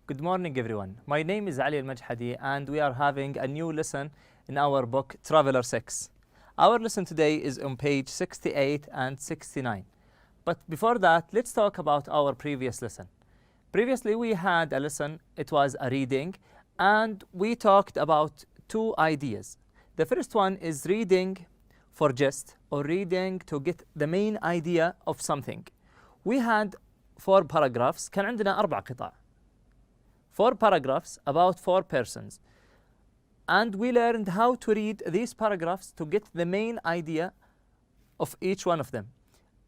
Good morning everyone. My name is Ali Al-Majhadi and we are having a new lesson in our book Traveler 6. Our lesson today is on page 68 and 69. But before that, let's talk about our previous lesson. Previously we had a lesson, it was a reading, and we talked about two ideas. The first one is reading for gist, or reading to get the main idea of something. We had 4 paragraphs, كان عندنا 4 قطع. 4 paragraphs about 4 persons. And we learned how to read these paragraphs to get the main idea of each one of them.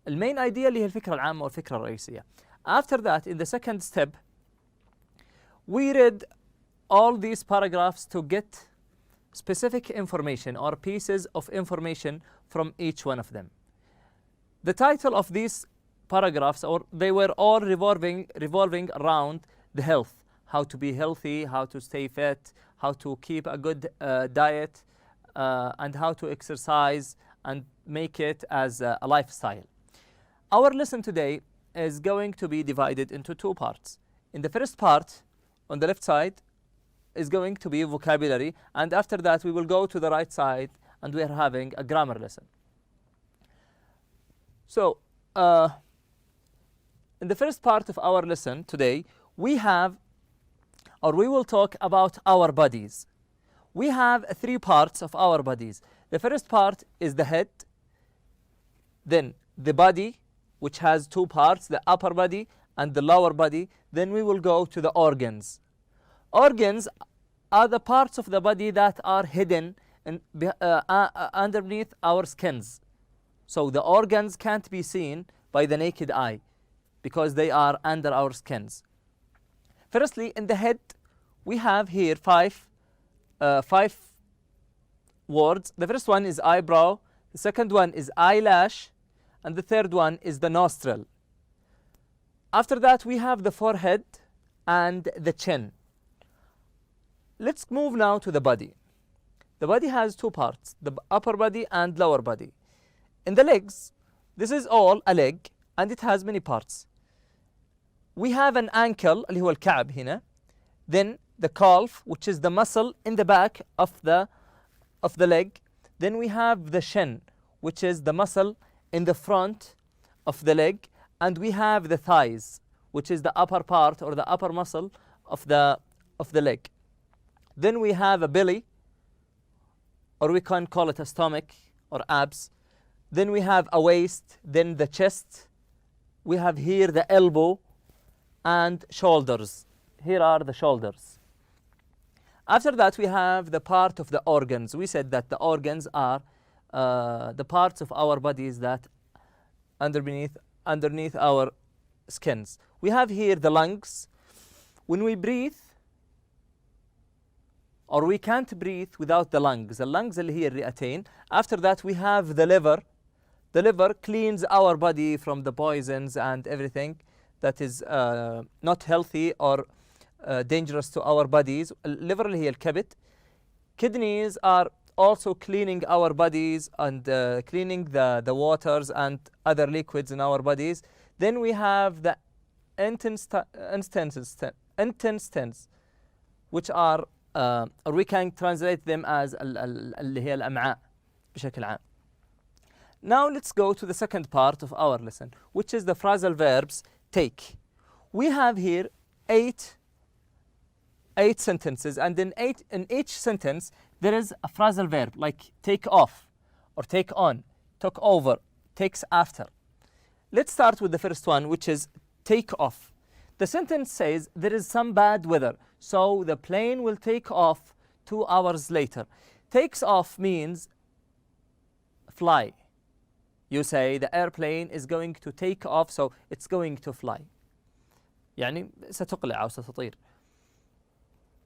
المين idea اللي هي الفكرة العامة والفكرة الرئيسية. After that, in the second step, we read all these paragraphs to get specific information or pieces of information from each one of them. The title of these paragraphs, or they were all revolving around the health. How to be healthy, how to stay fit, how to keep a good diet, and how to exercise and make it as a lifestyle. Our lesson today is going to be divided into 2 parts. In the first part, on the left side, is going to be vocabulary, and after that we will go to the right side and we are having a grammar lesson. So, in the first part of our lesson today, we will talk about our bodies. We have 3 parts of our bodies. The first part is the head, then the body, which has 2 parts, the upper body and the lower body. Then we will go to the organs. Organs are the parts of the body that are hidden underneath our skins. So the organs can't be seen by the naked eye because they are under our skins. Firstly, in the head, we have here 5 words. The first one is eyebrow, the second one is eyelash, and the third one is the nostril. After that, we have the forehead and the chin. Let's move now to the body. The body has 2 parts, the upper body and lower body. In the legs, this is all a leg and it has many parts. We have an ankle, اللي هو الكعب هنا. Then the calf, which is the muscle in the back of the leg. Then we have the shin, which is the muscle in the front of the leg. And we have the thighs, which is the upper part or the upper muscle of the leg. Then we have a belly, or we can call it a stomach or abs. Then we have a waist, then the chest. We have here the elbow and shoulders. Here are the shoulders. After that, we have the part of the organs. We said that the organs are the parts of our bodies that underneath our skins. We have here the lungs. When we breathe, or we can't breathe without the lungs. The lungs اللي هي الرئتين. After that, we have the liver. The liver cleans our body from the poisons and everything that is not healthy or dangerous to our bodies. Liver اللي هي الكبد. Kidneys are also cleaning our bodies and cleaning the waters and other liquids in our bodies. Then we have the intestines, which are or we can translate them as اللي هي الأمعاء بشكل عام. Now let's go to the second part of our lesson, which is the phrasal verbs take. We have here 8 sentences, and in each sentence there is a phrasal verb like take off, or take on, took over, takes after. Let's start with the first one, which is take off. The sentence says there is some bad weather, so the plane will take off 2 hours later. Takes off means fly. You say the airplane is going to take off, so it's going to fly. يعني ستقلع أو ستطير.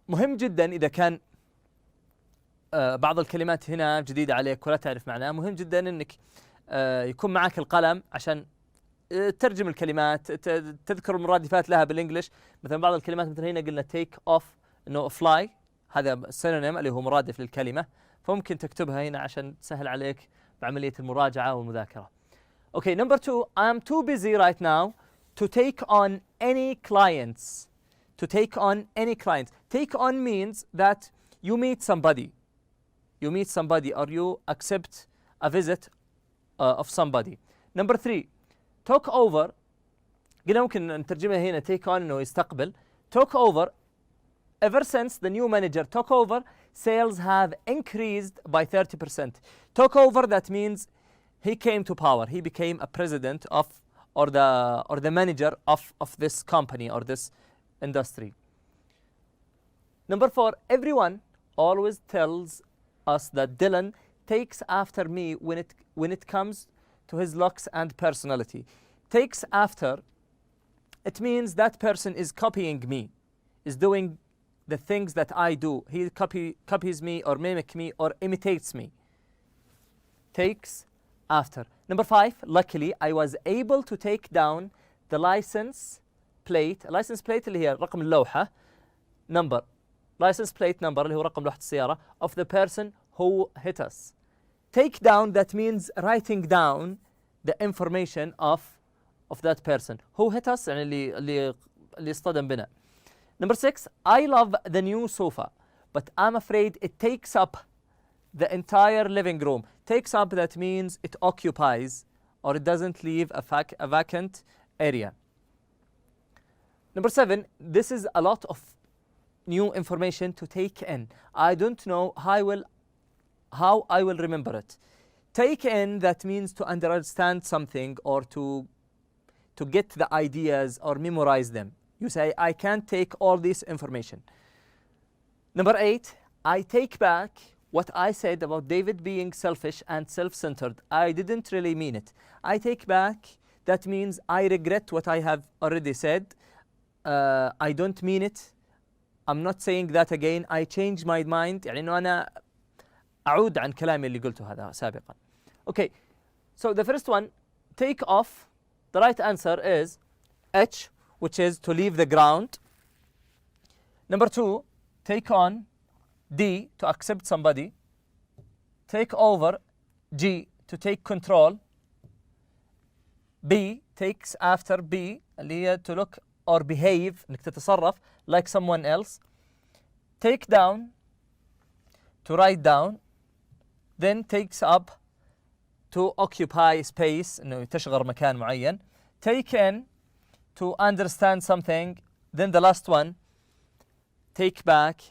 مهم جدا إذا كان بعض الكلمات هنا جديدة عليك ولا تعرف معناها، مهم جدا إنك يكون معك القلم عشان ترجم الكلمات، تذكر المرادفات لها بالانجلش. مثلا بعض الكلمات مثل هنا قلنا take off انه fly، هذا synonym اللي هو مرادف للكلمة، فممكن تكتبها هنا عشان تسهل عليك بعملية المراجعة والمذاكرة. Okay, number 2, I'm too busy right now to take on any clients. to take on any client. Take on means that you meet somebody. You meet somebody or you accept a visit of somebody. Number 3, talk over. قلنا ممكن نترجمها هنا take on إنه يستقبل. Talk over. Ever since the new manager took over, sales have increased by 30%. Took over, that means he came to power. He became a president of or the manager of this company or this industry. Number 4, everyone always tells us that Dylan takes after me when it comes to his looks and personality. Takes after, it means that person is copying me, is doing the things that I do. He copies me or mimics me or imitates me. Takes after. Number 5, luckily I was able to take down the license plate. License plate اللي هي رقم اللوحة. Number. License plate number اللي هو رقم لوحة السيارة of the person who hit us. Take down, that means writing down the information of that person. Who hit us يعني اللي اصطدم بنا. Number 6, I love the new sofa, but I'm afraid it takes up the entire living room. Takes up, that means it occupies or it doesn't leave a vacant area. Number 7, this is a lot of new information to take in. I don't know how I will remember it. Take in, that means to understand something or to get the ideas or memorize them. You say, I can't take all this information. Number 8, I take back what I said about David being selfish and self-centered. I didn't really mean it. I take back, that means I regret what I have already said. I don't mean it. I'm not saying that again. I change my mind. يعني إنه أنا أعود عن كلامي اللي قلته هذا سابقا. Okay, so the first one, take off. The right answer is H, which is to leave the ground. Number 2, take on. D, to accept somebody. Take over. G, to take control. B, takes after. B, اللي هي to look or behave, انك تتصرف like someone else. Take down, to write down. Then takes up, to occupy space, انه تشغل مكان معين. Take in, to understand something. Then the last one, take back,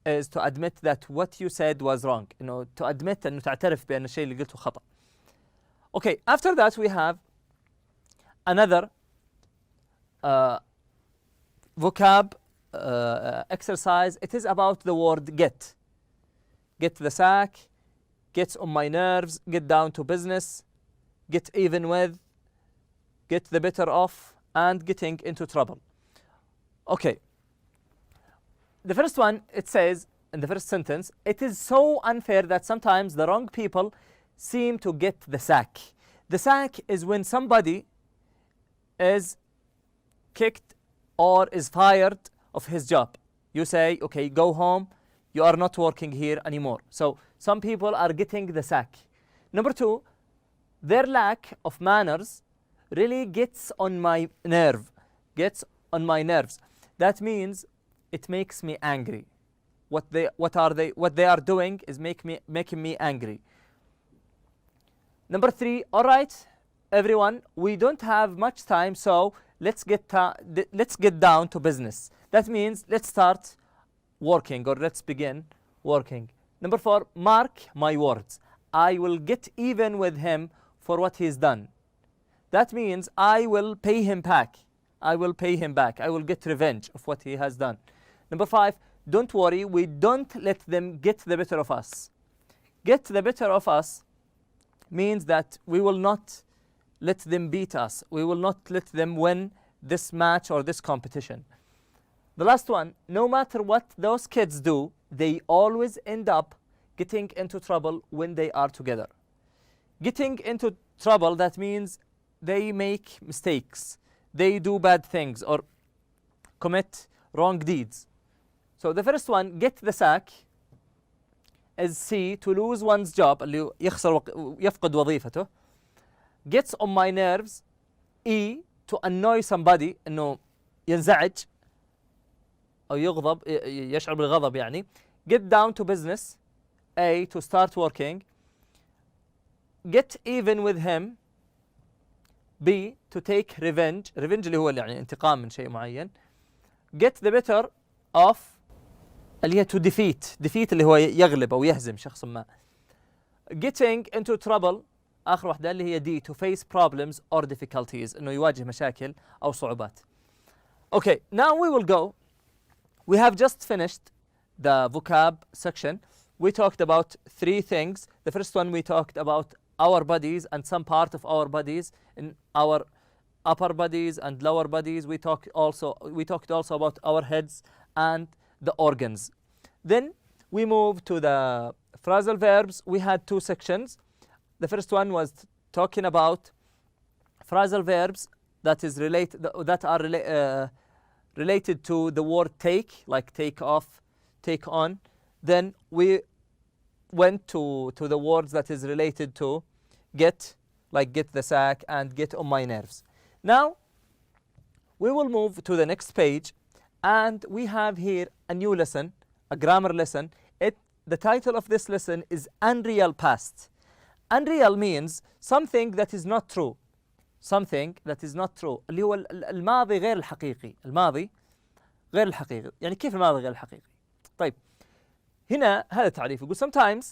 is to admit that what you said was wrong. انه to admit انه تعترف بأن الشيء اللي قلته خطأ. Okay, after that we have another vocab exercise. It is about the word get. Get the sack, gets on my nerves, get down to business, get even with, get the better of, and getting into trouble. Okay. The first one, it says in the first sentence, it is so unfair that sometimes the wrong people seem to get the sack. The sack is when somebody is kicked or is fired of his job. You say, okay, go home, you are not working here anymore. So some people are getting the sack. Number 2, their lack of manners really gets on my nerve, gets on my nerves. That means it makes me angry. What they are doing is making me angry. Number 3, all right, everyone, we don't have much time, so let's get down to business. That means let's start working or let's begin working. Number 4, mark my words. I will get even with him for what he's done. That means I will pay him back. I will pay him back. I will get revenge of what he has done. Number 5, don't worry, we don't let them get the better of us. Get the better of us means that we will not let them beat us. We will not let them win this match or this competition. The last one, no matter what those kids do, they always end up getting into trouble when they are together. Getting into trouble, that means they make mistakes. They do bad things or commit wrong deeds. So the first one, get the sack, is C, to lose one's job, اللي يفقد وظيفته. Gets on my nerves. E, to annoy somebody, إنه ينزعج. أو يغضب، يشعر بالغضب يعني. Get down to business. A. To start working. Get even with him. B. To take revenge. Revenge اللي هو يعني انتقام من شيء معين. Get the better of اللي هي to defeat. Defeat اللي هو يغلب أو يهزم شخص ما. Getting into trouble. آخر واحدة اللي هي D. To face problems or difficulties. إنه يواجه مشاكل أو صعوبات. Okay, now we will go. We have just finished the vocab section. We talked about 3 things. The first one we talked about our bodies and some part of our bodies, in our upper bodies and lower bodies. We talked also about our heads and the organs. Then we moved to the phrasal verbs. We had 2 sections. The first one was talking about phrasal verbs that are related to the word take, like take off, take on. Then we went to the words that is related to get, like get the sack and get on my nerves. Now we will move to the next page, and we have here a new lesson, a grammar lesson. The title of this lesson is Unreal Past. Unreal means something that is not true. Something that is not true. اللي هو الماضي غير الحقيقي. الماضي غير الحقيقي. يعني كيف الماضي غير الحقيقي؟ طيب هنا هذا التعريف يقول sometimes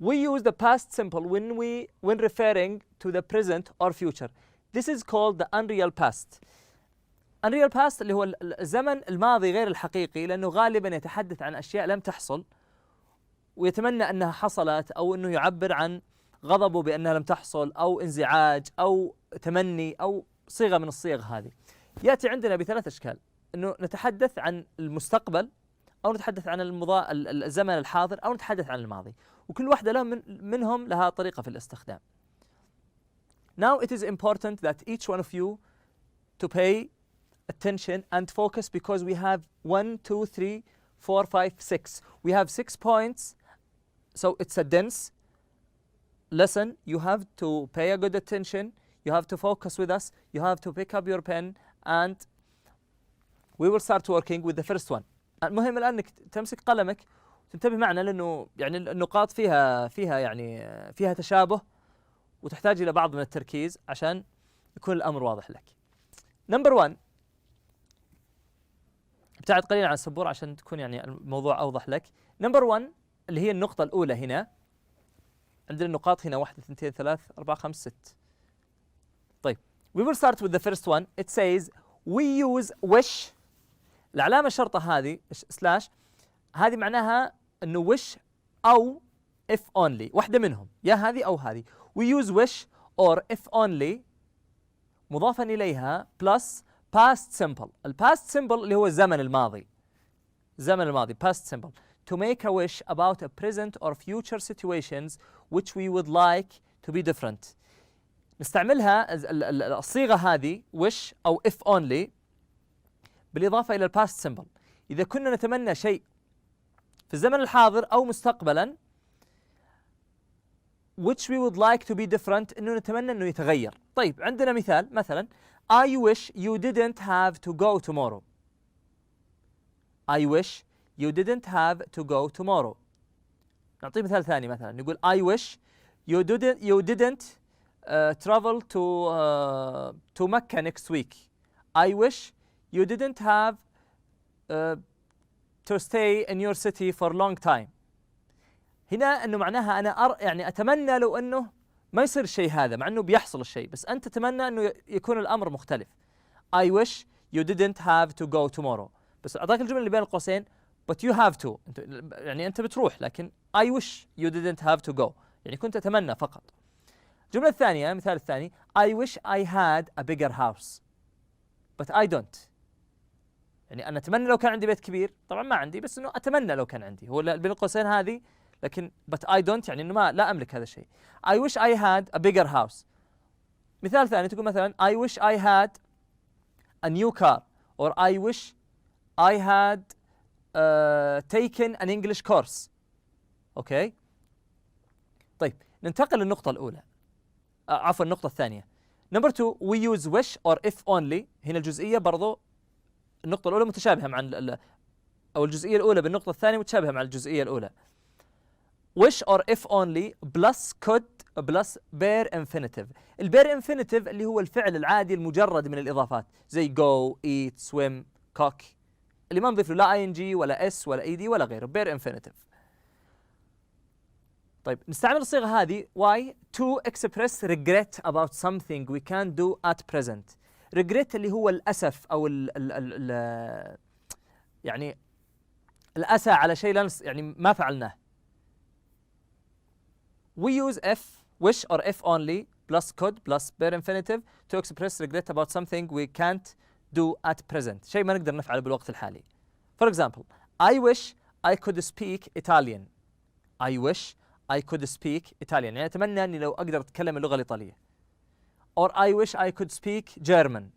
we use the past simple when referring to the present or future. This is called the unreal past. Unreal past اللي هو الزمن الماضي غير الحقيقي، لأنه غالبا يتحدث عن أشياء لم تحصل ويتمنى أنها حصلت، أو أنه يعبر عن غضبه بأنها لم تحصل، أو انزعاج، أو تمني، أو صيغة من الصيغ هذه. يأتي عندنا ب3 أشكال، أنه نتحدث عن المستقبل، أو نتحدث عن الزمن الحاضر، أو نتحدث عن الماضي، وكل واحدة منهم لها طريقة في الاستخدام. Now it is important that each one of you to pay attention and focus, because we have 1, 2, 3, 4, 5, 6. We have 6 points, so it's a dense lesson. You have to pay a good attention. You have to focus with us. You have to pick up your pen, and we will start working with the first one. المهم الآن انك تمسك قلمك وتنتبه معنا، لأنه يعني النقاط فيها تشابه، وتحتاج إلى بعض من التركيز عشان يكون الأمر واضح لك. Number 1. ابتعد قليلا عن السبورة عشان تكون يعني الموضوع أوضح لك. Number 1 اللي هي النقطة الأولى هنا. عندنا النقاط هنا 1 2 3 4 5 6. طيب we will start with the first one. It says we use wish. العلامة الشرطة هذه سلاش، هذه معناها انه wish او if only، واحدة منهم، يا هذه او هذه. We use wish or if only مضافا اليها plus past simple. الباست simple اللي هو الزمن الماضي. الزمن الماضي past simple. To make a wish about a present or future situations which we would like to be different. نستعملها الصيغة هذه wish أو if only بالإضافة إلى الباست سيمبل. إذا كنا نتمنى شيء في الزمن الحاضر أو مستقبلا which we would like to be different، إنه نتمنى إنه يتغير. طيب عندنا مثال، مثلا I wish you didn't have to go tomorrow. I wish you didn't have to go tomorrow. نعطيه مثال ثاني، مثلا نقول I wish you didn't travel to Mecca next week. I wish you didn't have to stay in your city for a long time. هنا انه معناها انا يعني اتمنى لو انه ما يصير الشيء هذا، مع انه بيحصل الشيء، بس انت تتمنى انه يكون الامر مختلف. I wish you didn't have to go tomorrow. بس اعطاك الجمله اللي بين القوسين but you have to، يعني انت بتروح، لكن I wish you didn't have to go، يعني كنت اتمنى فقط. الجمله الثانيه، المثال الثاني I wish I had a bigger house but I don't. يعني أنا أتمنى لو كان عندي بيت كبير، طبعا ما عندي، بس إنه أتمنى لو كان عندي، هو بين القوسين هذه، لكن but I don't يعني إنه لا أملك هذا الشيء. I wish I had a bigger house. مثال ثاني تقول مثلا I wish I had a new car or I wish I had taken an English course. أوكي. طيب ننتقل للنقطة الأولى، عفوا النقطة الثانية. Number 2 we use wish or if only. هنا الجزئية برضو النقطة الأولى متشابهة مع أو الجزئية الأولى بالنقطة الثانية متشابهة مع الجزئية الأولى. wish or if only plus could plus bare infinitive. البير infinitive اللي هو الفعل العادي المجرد من الإضافات زي go, eat, swim, cook، اللي ما نضيف له لا ing ولا s ولا ed ولا غيره، بير infinitive. طيب نستعمل الصيغة هذه why to express regret about something we can't do at present. regret اللي هو الأسف أو يعني الأسى على شيء لا يعني ما فعلناه. We use if, wish or if only plus could plus bare infinitive to express regret about something we can't do at present. شيء ما نقدر نفعله بالوقت الحالي. For example, I wish I could speak Italian. I wish I could speak Italian. يعني أتمنى أني لو أقدر أتكلم اللغة الإيطالية. Or I wish I could speak German.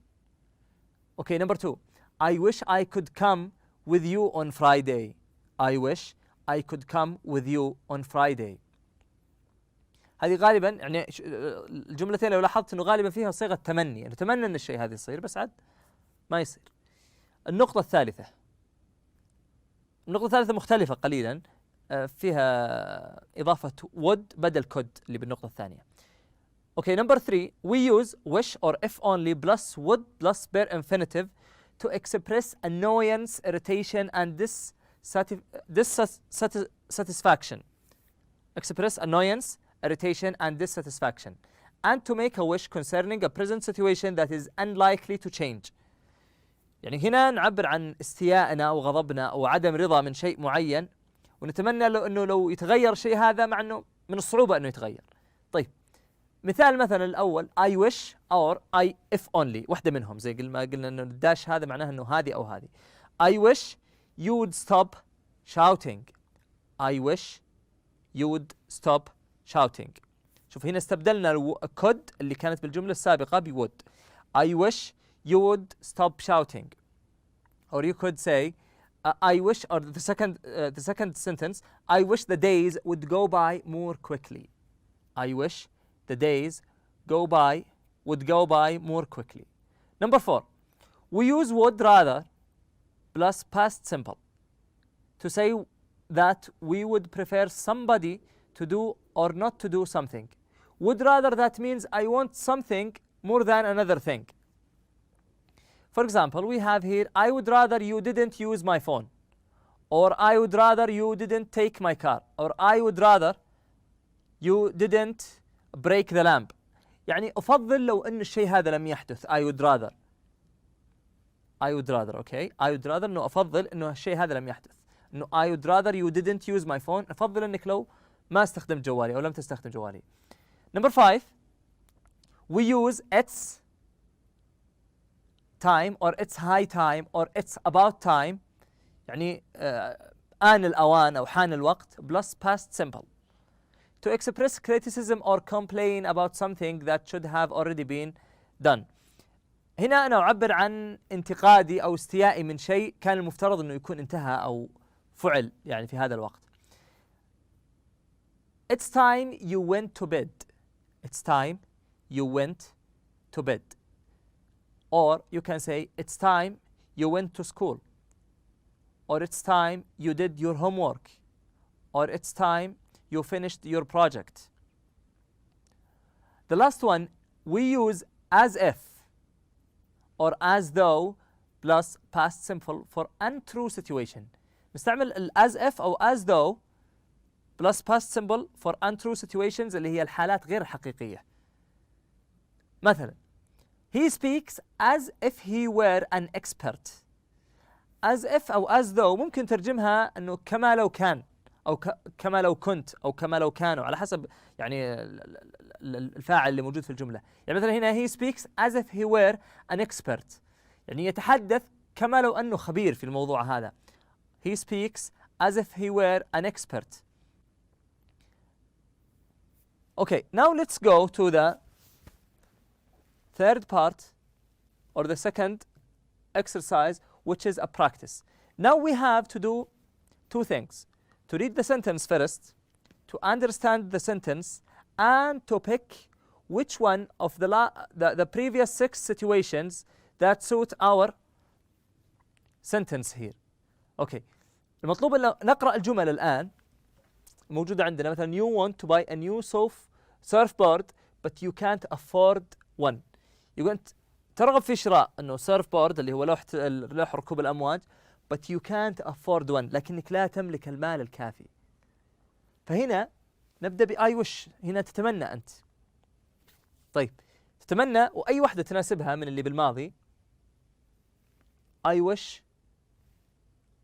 Okay, number 2. I wish I could come with you on Friday. I wish I could come with you on Friday. هذه غالبا يعني الجملتين لو لاحظت انه غالبا فيها صيغه تمني، يعني نتمنى ان الشيء هذا يصير بس عاد ما يصير. النقطة الثالثة. النقطة الثالثة مختلفة قليلا، فيها إضافة would بدل could اللي بالنقطة الثانية. Okay, number 3. We use wish or if only plus would plus bare infinitive to express annoyance, irritation and dissatisfaction. Express annoyance, irritation and dissatisfaction, and to make a wish concerning a present situation that is unlikely to change. يعني هنا نعبر عن استيائنا أو غضبنا أو عدم رضا من شيء معين، ونتمنى أنه لو يتغير الشيء هذا، مع أنه من الصعوبة أنه يتغير. طيب مثال مثلا الأول I wish or I if only، واحدة منهم زي ما قلنا أنه الداش هذا معناه أنه هذه أو هذه. I wish you would stop shouting. I wish you would stop shouting. شوف هنا استبدلنا could اللي كانت بالجملة السابقة ب would. I wish you would stop shouting. Or you could say I wish, or the second sentence, I wish the days would go by more quickly. I wish the days would go by more quickly. Number 4. We use would rather plus past simple to say that we would prefer somebody to do or not to do something. Would rather, that means I want something more than another thing. For example, we have here I would rather you didn't use my phone, or I would rather you didn't take my car, or I would rather you didn't break the lamp. يعني أفضل لو أن الشيء هذا لم يحدث. I would rather okay. I would rather إنه أفضل إنه الشيء هذا لم يحدث. إنه I would rather you didn't use my phone. أفضل إنك لو ما استخدمت جوالي أو لم تستخدم جوالي. Number 5. We use it's time or it's high time or it's about time. يعني آن الأوان أو حان الوقت plus past simple to express criticism or complain about something that should have already been done. هنا أنا أعبر عن انتقادي أو استيائي من شيء كان المفترض أنه يكون انتهى أو فعل يعني في هذا الوقت. It's time you went to bed. It's time you went to bed. Or you can say it's time you went to school. Or it's time you did your homework. Or it's time you finished your project. The last one, we use as if or as though plus past simple for untrue situation. نستعمل ال as if أو as though plus past simple for untrue situations اللي هي الحالات غير الحقيقية. مثلا he speaks as if he were an expert. as if أو as though ممكن ترجمها أنه كما لو كان أو كما لو كنت أو كما لو كانوا، على حسب يعني الفاعل اللي موجود في الجملة. يعني مثلا هنا he speaks as if he were an expert، يعني يتحدث كما لو أنه خبير في الموضوع هذا. he speaks as if he were an expert. Okay, now let's go to the third part or the second exercise, which is a practice. Now we have to do two things: to read the sentence first, to understand the sentence, and to pick which one of the previous 6 situations that suit our sentence here. Okay, المطلوب أن نقرأ الجمل الآن موجودة عندنا. مثلا you want to buy a new surfboard but you can't afford one. يقول أنت ترغب في شراء أنه surfboard اللي هو لوح ركوب الأمواج but you can't afford one، لكنك لا تملك المال الكافي. فهنا نبدأ ب I wish، هنا تتمنى أنت. طيب تتمنى وأي واحدة تناسبها من اللي بالماضي. I wish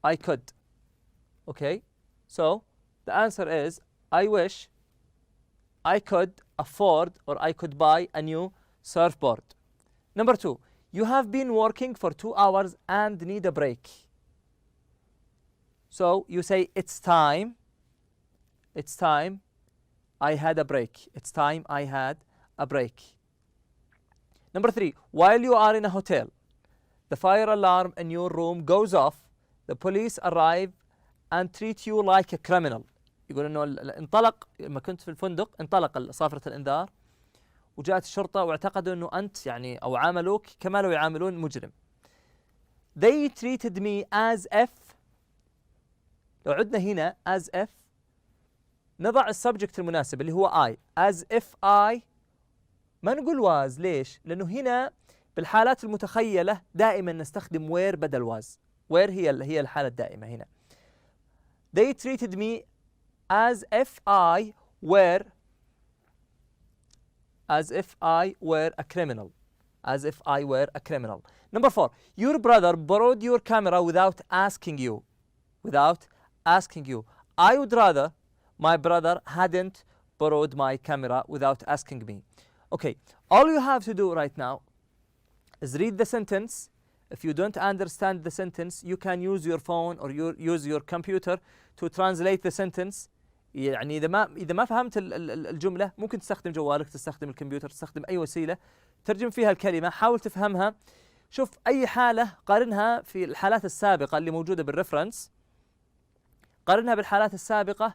I could. Okay, so the answer is I wish I could afford or I could buy a new surfboard. Number 2, you have been working for 2 hours and need a break. So you say it's time I had a break. It's time I had a break. Number 3, while you are in a hotel, the fire alarm in your room goes off, the police arrive and treat you like a criminal. يقول انه انطلق لما كنت في الفندق، انطلق صافرة الانذار وجاءت الشرطة واعتقدوا انه انت يعني او عاملوك كما لو يعاملون مجرم. They treated me as if. لو عدنا هنا as if نضع السبجكت المناسب اللي هو I. as if I ما نقول was. ليش؟ لأنه هنا بالحالات المتخيلة دائما نستخدم where بدل was. where هي الحالة الدائمة هنا. They treated me as if I were a criminal. As if I were a criminal. Number 4, your brother borrowed your camera without asking you. I would rather my brother hadn't borrowed my camera without asking me. Okay, all you have to do right now is read the sentence. If you don't understand the sentence, you can use your phone or use your computer to translate the sentence. يعني إذا ما فهمت الجملة ممكن تستخدم جوالك، تستخدم الكمبيوتر، تستخدم أي وسيلة ترجم فيها الكلمة. حاول تفهمها. شوف أي حالة قارنها في الحالات السابقة اللي موجودة بالريفرنس، قارنها بالحالات السابقة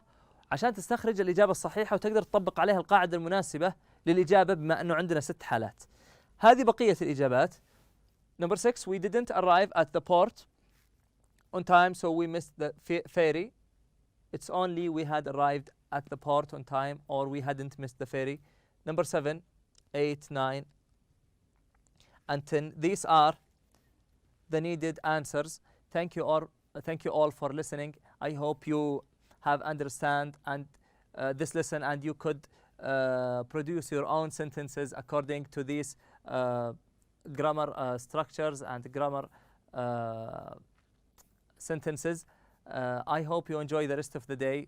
عشان تستخرج الإجابة الصحيحة وتقدر تطبق عليها القاعدة المناسبة للإجابة، بما أنه عندنا 6 حالات. هذه بقية الإجابات. Number 6, we didn't arrive at the port on time so we missed the ferry. It's only we had arrived at the port on time or we hadn't missed the ferry. Number 7, 8, 9 and 10. These are the needed answers. Thank you all for listening. I hope you have understand and this lesson and you could produce your own sentences according to these grammar structures and grammar sentences. I hope you enjoy the rest of the day.